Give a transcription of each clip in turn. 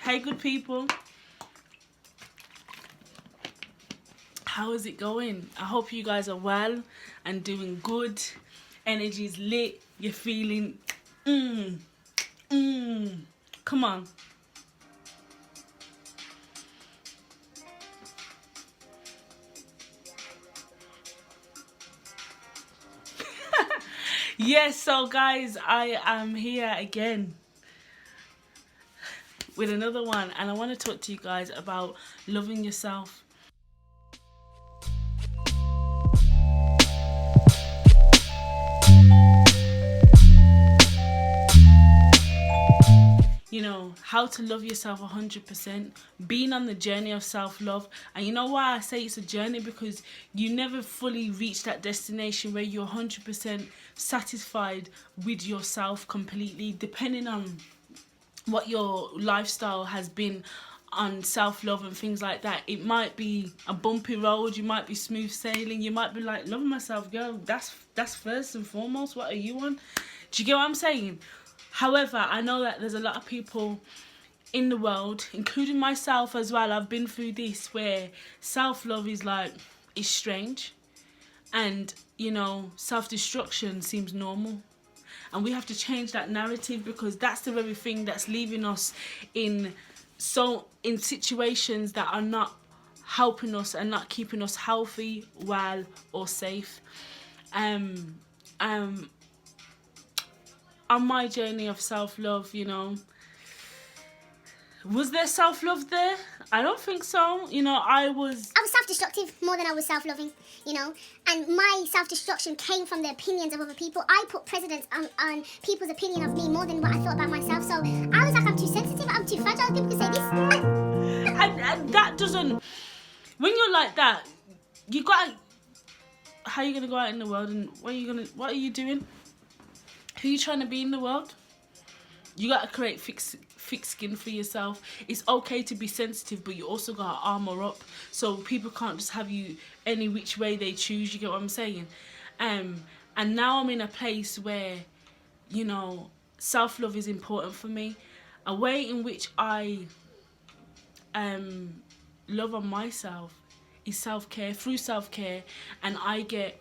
Hey, good people. How is it going? I hope you guys are well and doing good. Energy's lit. You're feeling, Come on. Yes, so guys, I am here again with another one, and I want to talk to you guys about loving yourself. You know, how to love yourself 100%, being on the journey of self-love. And you know why I say it's a journey? Because you never fully reach that destination where you're 100% satisfied with yourself completely, depending on what your lifestyle has been on self-love and things like that. It might be a bumpy road, you might be smooth sailing, you might be like, loving myself, girl, that's first and foremost. What are you on? Do you get what I'm saying? However, I know that there's a lot of people in the world, including myself as well, I've been through this, where self-love is like, it's strange, and you know, self-destruction seems normal. And we have to change that narrative, because that's the very thing that's leaving us in situations that are not helping us and not keeping us healthy, well, or safe. On my journey of self-love, you know, was there self-love there? I don't think so. You know, I was self-destructive more than I was self-loving, you know, and my self-destruction came from the opinions of other people. I put precedence on people's opinion of me more than what I thought about myself. So I was like, I'm too sensitive, I'm too fragile. People can say this. and that doesn't, when you're like that, you got, how are you going to go out in the world, and what are you doing? Who are you trying to be in the world? You got to create thick skin for yourself. It's okay to be sensitive, but you also got to armor up, so people can't just have you any which way they choose. You get what I'm saying? And now I'm in a place where, you know, self-love is important for me. A way in which I love on myself is self-care, through self-care, and I get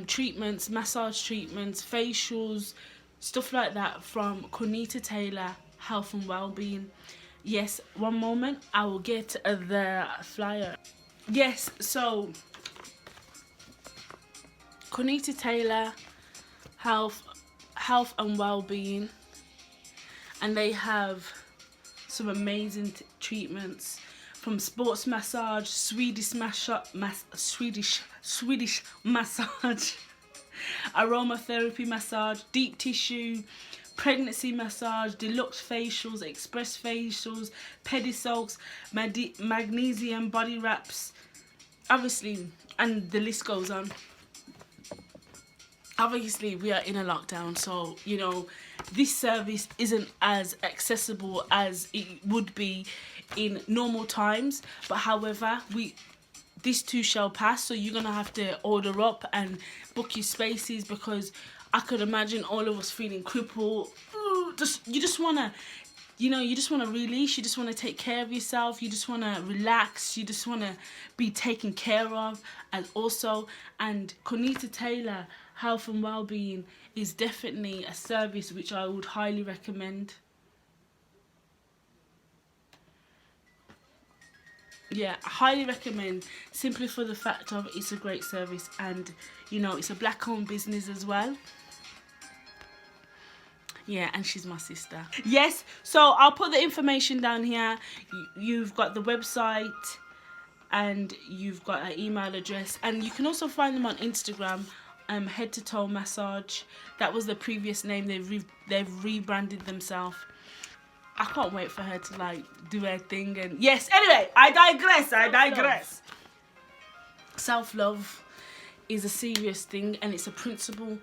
treatments, massage treatments, facials, stuff like that from Konita Taylor Health and Wellbeing. Yes, one moment, I will get the flyer. Yes, so Konita Taylor Health and Wellbeing, and they have some amazing treatments, from sports massage, Swedish massage, aromatherapy massage, deep tissue, pregnancy massage, deluxe facials, express facials, pedisoaks, magnesium body wraps, obviously, and the list goes on. Obviously, we are in a lockdown, so, you know, this service isn't as accessible as it would be in normal times. But however, this too shall pass, so you're gonna have to order up and book your spaces, because I could imagine all of us feeling crippled. You just wanna, you know, you just wanna release, you just wanna take care of yourself, you just wanna relax, you just wanna be taken care of. And Konita Taylor Health and Wellbeing is definitely a service which I would highly recommend. Yeah, I highly recommend, simply for the fact of it's a great service, and you know, it's a black owned business as well. Yeah, and she's my sister. Yes, so I'll put the information down here. You've got the website, and you've got an email address, and you can also find them on Instagram, Head to Toe Massage. That was the previous name. They've rebranded themselves. I can't wait for her to like do her thing. And yes, anyway, I digress. Self-love is a serious thing, and it's a principle,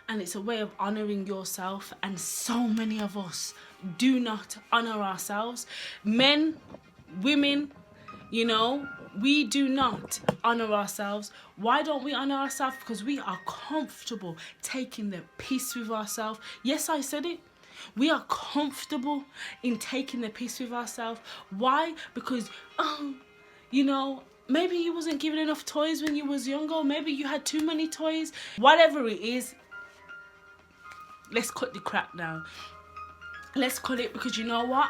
and it's a way of honouring yourself. And so many of us do not honour ourselves. Men, women, you know, we do not honour ourselves. Why don't we honour ourselves? Because we are comfortable taking the piss with ourselves. Yes, I said it. We are comfortable in taking the piss with ourselves. Why? Because, you know, maybe you wasn't given enough toys when you was younger. Maybe you had too many toys. Whatever it is, let's cut the crap now. Let's cut it, because you know what?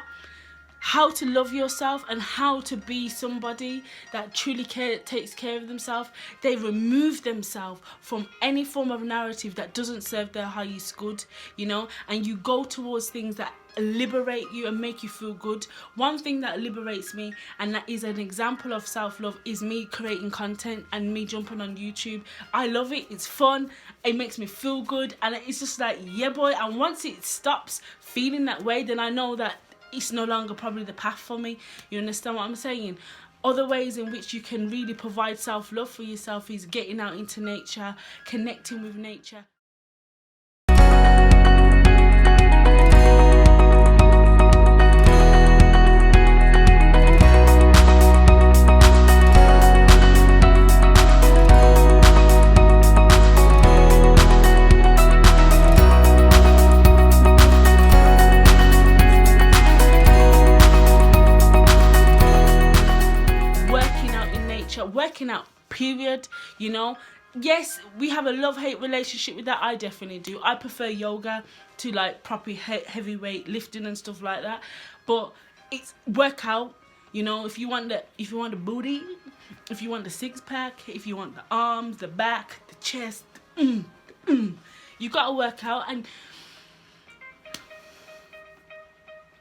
How to love yourself and how to be somebody that truly takes care of themselves. They remove themselves from any form of narrative that doesn't serve their highest good, you know, and you go towards things that liberate you and make you feel good. One thing that liberates me, and that is an example of self-love, is me creating content and me jumping on YouTube. I love it. It's fun. It makes me feel good, and it's just like, yeah boy. And once it stops feeling that way, then I know that it's no longer probably the path for me. You understand what I'm saying? Other ways in which you can really provide self-love for yourself is getting out into nature, connecting with nature. Working out, period. You know, yes, we have a love-hate relationship with that. I definitely do. I prefer yoga to like proper heavyweight lifting and stuff like that. But it's workout. You know, if you want the booty, if you want the six-pack, if you want the arms, the back, the chest, you gotta work out. And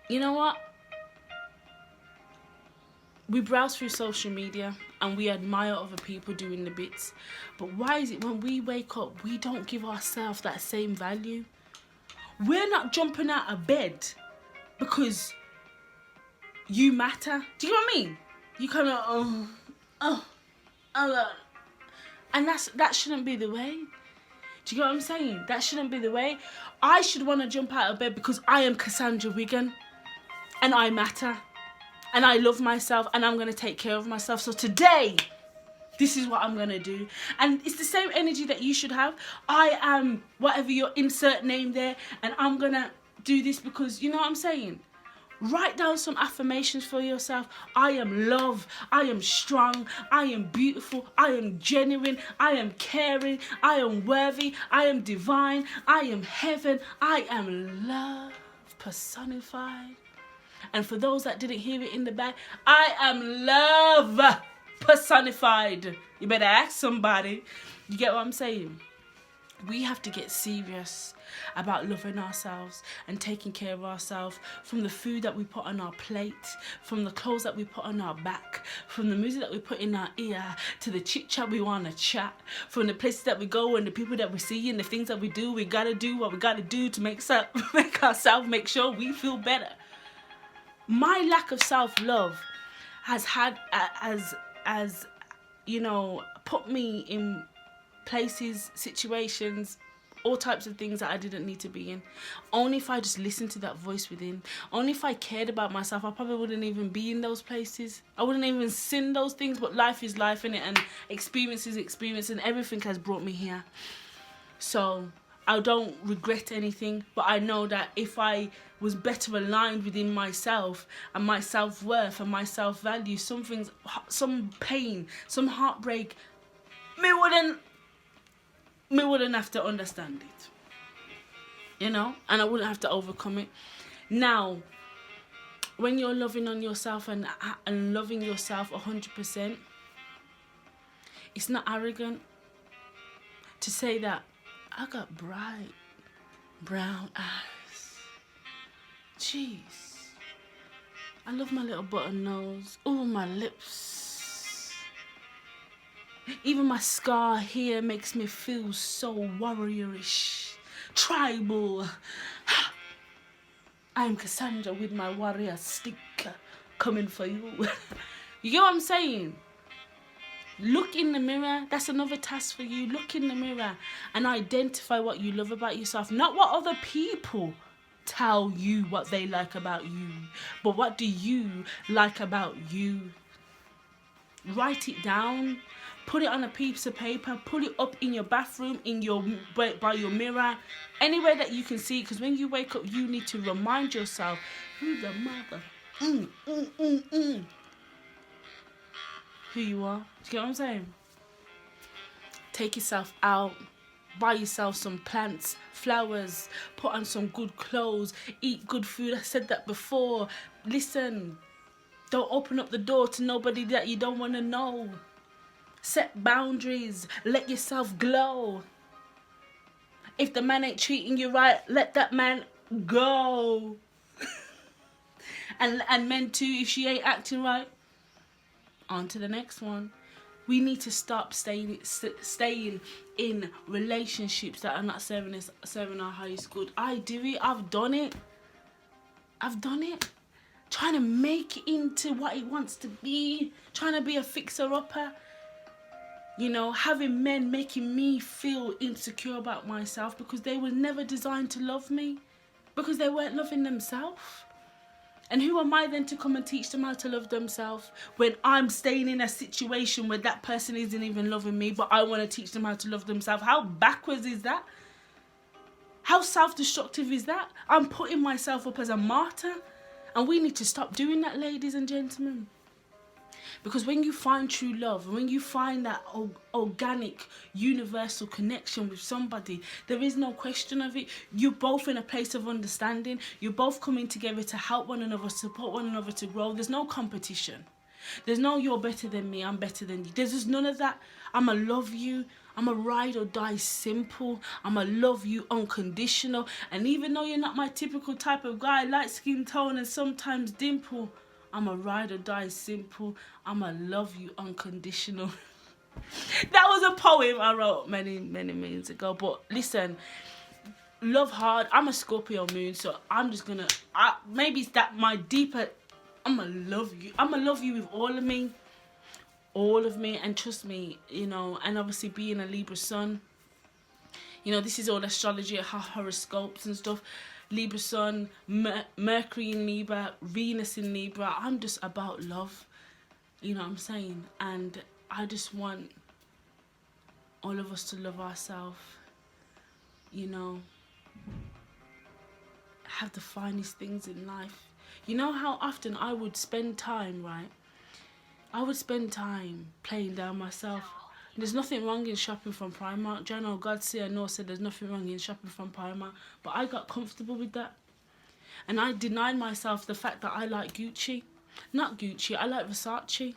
you know what? We browse through social media and we admire other people doing the bits. But why is it when we wake up, we don't give ourselves that same value? We're not jumping out of bed because you matter. Do you know what I mean? You kind of, and that shouldn't be the way. Do you get what I'm saying? That shouldn't be the way. I should want to jump out of bed because I am Cassandra Wigan and I matter. And I love myself and I'm going to take care of myself. So today, this is what I'm going to do. And it's the same energy that you should have. I am whatever your insert name there. And I'm going to do this because, you know what I'm saying? Write down some affirmations for yourself. I am love. I am strong. I am beautiful. I am genuine. I am caring. I am worthy. I am divine. I am heaven. I am love personified. And for those that didn't hear it in the back, I am love personified. You better ask somebody. You get what I'm saying? We have to get serious about loving ourselves and taking care of ourselves, from the food that we put on our plate, from the clothes that we put on our back, from the music that we put in our ear, to the chit chat we want to chat, from the places that we go and the people that we see and the things that we do. We got to do what we got to do to make ourselves make sure we feel better. My lack of self-love has you know, put me in places, situations, all types of things that I didn't need to be in. Only if I just listened to that voice within, only if I cared about myself, I probably wouldn't even be in those places. I wouldn't even sing those things. But life is life, innit? And experience is experience, and everything has brought me here. So I don't regret anything, but I know that if I was better aligned within myself and my self-worth and my self-value, some pain, some heartbreak, me wouldn't have to understand it, you know, and I wouldn't have to overcome it. Now, when you're loving on yourself and loving yourself 100%, it's not arrogant to say that I got bright brown eyes. Jeez. I love my little button nose. Oh, my lips. Even my scar here makes me feel so warriorish, tribal. I'm Cassandra with my warrior stick coming for you. You get what I'm saying? Look in the mirror. That's another task for you. Look in the mirror and identify what you love about yourself. Not what other people tell you what they like about you, but what do you like about you? Write it down. Put it on a piece of paper. Put it up in your bathroom, by your mirror, anywhere that you can see. Because when you wake up, you need to remind yourself who the mother, who you are. Do you get what I'm saying? Take yourself out. Buy yourself some plants, flowers. Put on some good clothes. Eat good food. I said that before. Listen. Don't open up the door to nobody that you don't want to know. Set boundaries. Let yourself glow. If the man ain't treating you right, let that man go. and men too, if she ain't acting right, on to the next one. We need to stop staying in relationships that are not serving our highest good. I do it. I've done it. Trying to make it into what it wants to be. Trying to be a fixer-upper. You know, having men making me feel insecure about myself because they were never designed to love me. Because they weren't loving themselves. And who am I then to come and teach them how to love themselves when I'm staying in a situation where that person isn't even loving me, but I want to teach them how to love themselves? How backwards is that? How self-destructive is that? I'm putting myself up as a martyr. And we need to stop doing that, ladies and gentlemen. Because when you find true love, when you find that organic, universal connection with somebody, there is no question of it. You're both in a place of understanding. You're both coming together to help one another, support one another to grow. There's no competition. There's no you're better than me, I'm better than you. There's just none of that. I'ma love you. I'ma ride or die simple. I'ma love you unconditional. And even though you're not my typical type of guy, light skin tone and sometimes dimple, I'ma ride or die simple. I'ma love you unconditional. That was a poem I wrote many moons ago. But listen, love hard. I'm a Scorpio moon, so I'm just gonna, maybe it's that my deeper, I'ma love you. I'ma love you with all of me, and trust me, you know, and obviously being a Libra sun, you know, this is all astrology, horoscopes and stuff. Libra sun, Mercury in Libra, Venus in Libra. I'm just about love, you know what I'm saying? And I just want all of us to love ourselves, you know, have the finest things in life. You know how often I would spend time, right? I would spend time playing down myself. There's nothing wrong in shopping from Primark. Jano, God say I know, said there's nothing wrong in shopping from Primark. But I got comfortable with that. And I denied myself the fact that I like Gucci. Not Gucci, I like Versace.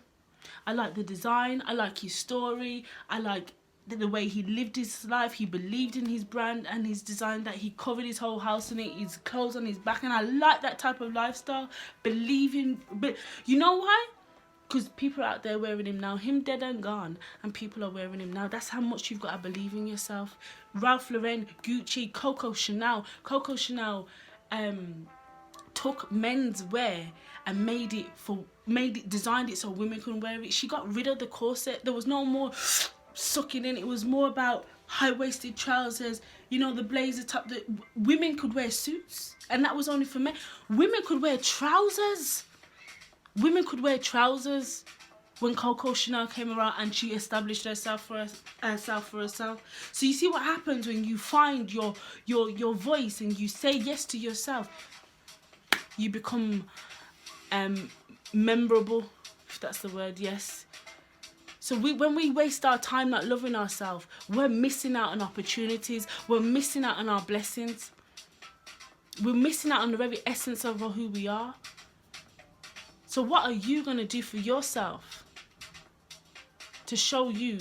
I like the design, I like his story, I like the way he lived his life. He believed in his brand and his design, that he covered his whole house in it, his clothes on his back. And I like that type of lifestyle. But you know why? Because people are out there wearing him now, him dead and gone, and people are wearing him now. That's how much you've got to believe in yourself. Ralph Lauren, Gucci, Coco Chanel. Coco Chanel took men's wear and designed it so women couldn't wear it. She got rid of the corset. There was no more sucking in. It was more about high-waisted trousers, you know, the blazer top. Women could wear suits, and that was only for men. Women could wear trousers. Women could wear trousers when Coco Chanel came around and she established herself for herself. So you see what happens when you find your voice and you say yes to yourself. You become memorable, if that's the word, yes. So when we waste our time not loving ourselves, we're missing out on opportunities. We're missing out on our blessings. We're missing out on the very essence of who we are. So what are you going to do for yourself to show you,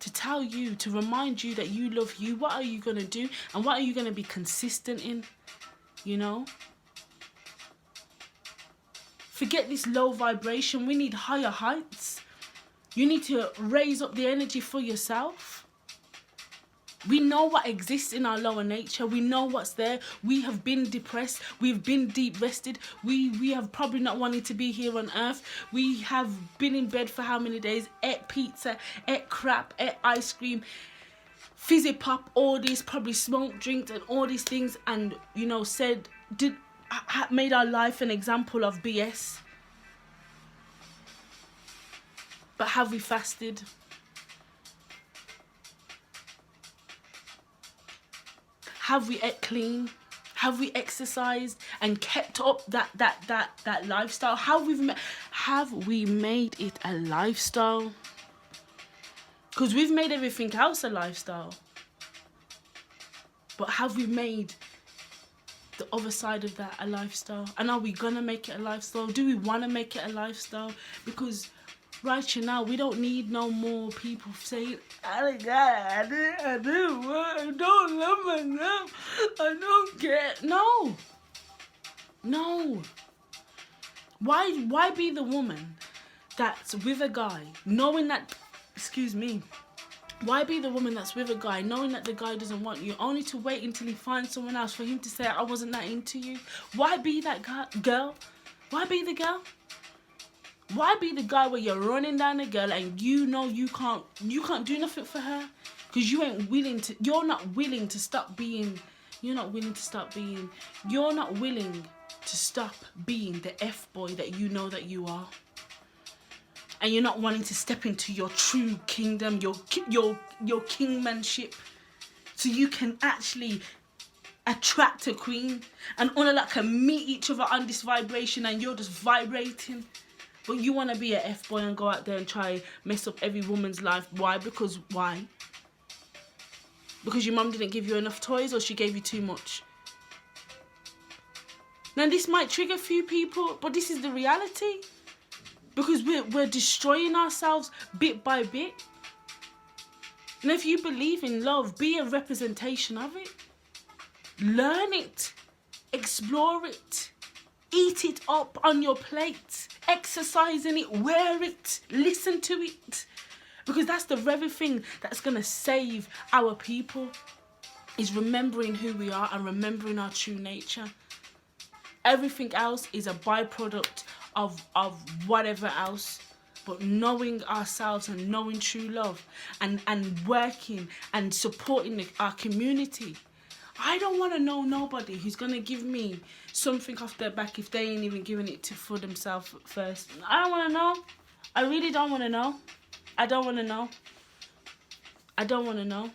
to tell you, to remind you that you love you? What are you going to do? And what are you going to be consistent in? You know? Forget this low vibration. We need higher heights. You need to raise up the energy for yourself. We know what exists in our lower nature. We know what's there. We have been depressed. We've been deep rested. We have probably not wanted to be here on earth. We have been in bed for how many days? Ate pizza, ate crap, ate ice cream, fizzy pop, all this, probably smoked, drinks and all these things, and, you know, made our life an example of BS. But have we fasted? Have we ate clean? Have we exercised and kept up that lifestyle? Have we made it a lifestyle? Because we've made everything else a lifestyle. But have we made the other side of that a lifestyle? And are we gonna make it a lifestyle? Do we want to make it a lifestyle? Because right now, we don't need no more people saying, I don't love myself, I don't care. No. Why be the woman that's with a guy, knowing that, why be the woman that's with a guy, knowing that the guy doesn't want you, only to wait until he finds someone else for him to say, I wasn't that into you? Why be that girl? Why be the girl? Why be the guy where you're running down a girl and you know you can't do nothing for her? Because you're not willing to stop being the F-boy that you know that you are. And you're not wanting to step into your true kingdom, your kingmanship, so you can actually attract a queen, and all that can meet each other on this vibration, and you're just vibrating. But you want to be an F-boy and go out there and try mess up every woman's life. Why? Because your mum didn't give you enough toys, or she gave you too much. Now this might trigger a few people, but this is the reality. Because we're destroying ourselves bit by bit. And if you believe in love, be a representation of it. Learn it. Explore it. Eat it up on your plate. Exercise in it. Wear it. Listen to it. Because that's the very thing that's going to save our people, is remembering who we are and remembering our true nature. Everything else is a byproduct of whatever else. But knowing ourselves and knowing true love and working and supporting our community. I don't want to know nobody who's going to give me something off their back if they ain't even giving it for themselves first. I don't want to know. I really don't want to know. I don't want to know. I don't want to know.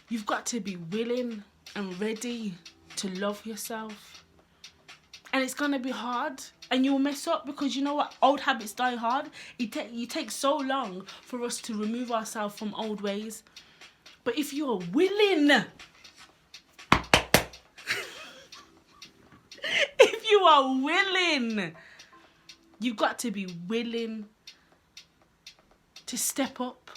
You've got to be willing and ready to love yourself. And it's going to be hard. And you'll mess up, because you know what? Old habits die hard. It takes so long for us to remove ourselves from old ways. But if you are willing... if you are willing... You've got to be willing to step up.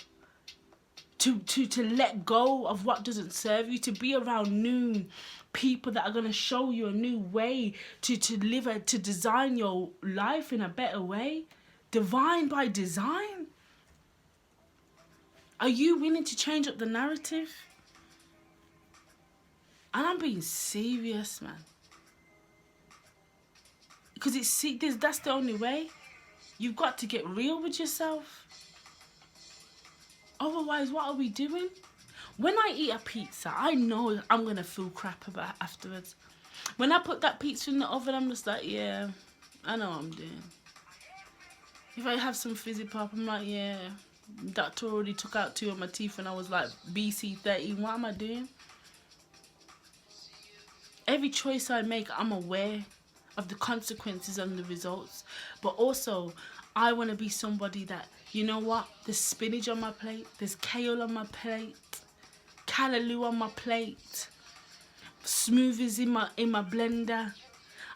To let go of what doesn't serve you. To be around new people that are going to show you a new way to live, to design your life in a better way. Divine by design. Are you willing to change up the narrative? And I'm being serious, man. Because that's the only way. You've got to get real with yourself. Otherwise, what are we doing? When I eat a pizza, I know I'm going to feel crap about it afterwards. When I put that pizza in the oven, I'm just like, yeah, I know what I'm doing. If I have some fizzy pop, I'm like, yeah, doctor already took out 2 of my teeth and I was like, BC 13, what am I doing? Every choice I make, I'm aware of the consequences and the results. But also, I want to be somebody that, you know what? There's spinach on my plate. There's kale on my plate. Callaloo on my plate. Smoothies in my blender.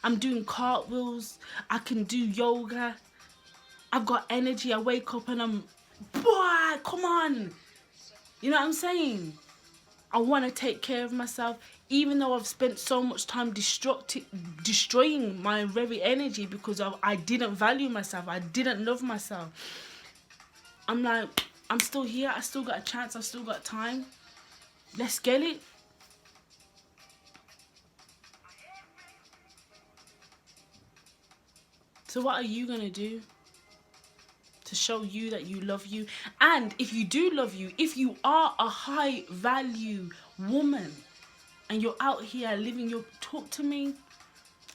I'm doing cartwheels. I can do yoga. I've got energy. I wake up and I'm, boy, come on. You know what I'm saying? I want to take care of myself, even though I've spent so much time destroying my very energy because I didn't value myself. I didn't love myself. I'm like, I'm still here. I still got a chance. I still got time. Let's get it. So what are you going to do to show you that you love you? And if you do love you, if you are a high value woman and you're out here living your... Talk to me.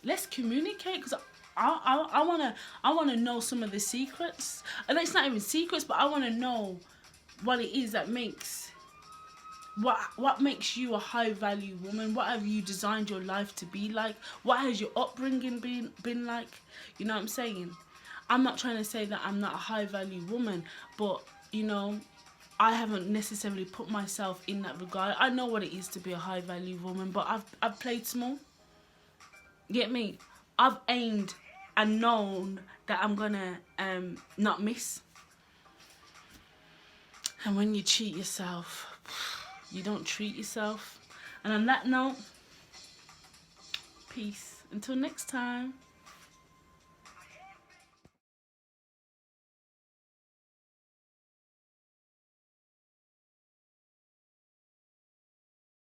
Let's communicate, because I wanna know some of the secrets. And it's not even secrets, but I wanna know what it is that makes what makes you a high value woman. What have you designed your life to be like? What has your upbringing been like? You know what I'm saying? I'm not trying to say that I'm not a high value woman, but you know, I haven't necessarily put myself in that regard. I know what it is to be a high value woman, but I've played small. Get me? I've aimed and known that I'm gonna not miss. And when you cheat yourself, you don't treat yourself. And on that note, peace. Until next time.